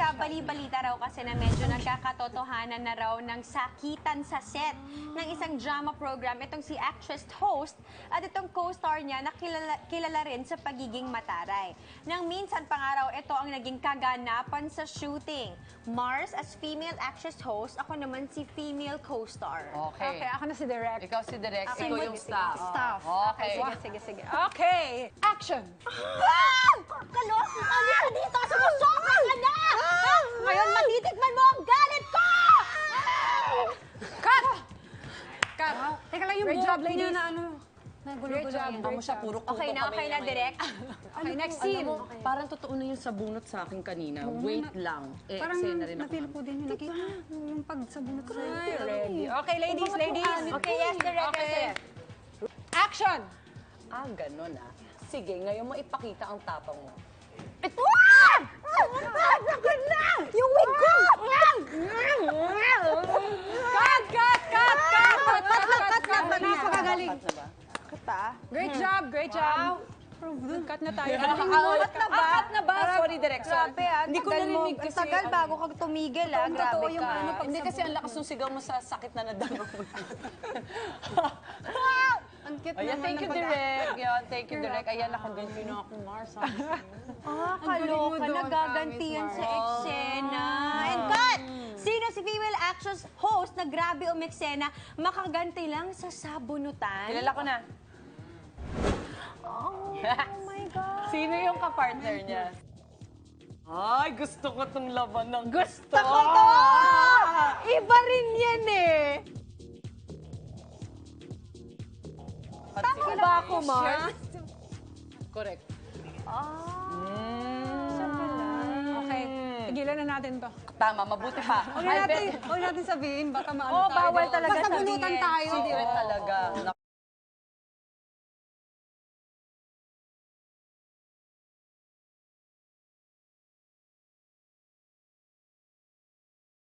Jessica, bali-balita raw kasi na medyo nagkakatotohanan na raw ng sakitan sa set ng isang drama program. Itong si actress host at itong co-star niya na kilala rin sa pagiging mataray. Nang minsan pa nga raw ito ang naging kaganapan sa shooting. Mars as female actress host, ako naman si female co-star. Okay, ako na si Direk. Ikaw si Direk, Ako ikaw yung yung staff. Staff. Okay. Sige. Okay, action! Kaloki ka na dito! Sumusobra ka na! Ngayon matitikman mo ang galit ko! Cut! Cut! Teka lang yung Great job, ladies. niya na ano. Nagulo-gulo Great job. yan. Amo siya, puro kuko Okay na, direct. Okay, next scene. Parang totoo na yung sabunot sa akin kanina. Wait lang. Parang Eksena rin ako. na-feel ko din yung nakita. Yung pagsabunot sa Ready. Okay, ladies. Okay, yes, direct. Okay. Action! Ah, ganun ah. Sige, ngayon mo ipakita ang tapang mo. Ito! Nakagod na! Yung wig ko! Cut! Napakagaling. Cut na ba? Great job. Cut na tayo. Cut na ba? Sorry, Direk. Grabe ah, Hindi ko tagal mo. narinig kasi. Ang tagal bago ka tumigil ah, grabe Totoo yung ka. ano, hindi kasi ang lakas ng sigaw mo sa sakit na nadama mo. Ang cute Ayan, naman thank you, ng Direk. Yan, thank you, Direk. Ayan, nakaganti na ako, Mars. Ah, galing mo kaloka, doon, nagaganti promise, yan sa Mars. eksena. And cut! Sino si female actress host na grabe umeksena, makaganti lang sa sabunutan? Kilala ko na. Oh my God. Sino yung kapartner niya? Ay, gusto ko tong laban ng gusto. Gusto ko to! Iba rin yan eh. Tama ba ako, Mars? Correct. Okay, tigilan na natin to. Tama, mabuti pa. Huwag natin sabihin, baka maano Oh, tayo. bawal talaga Basta bunutan sabihin. tayo. Secret talaga.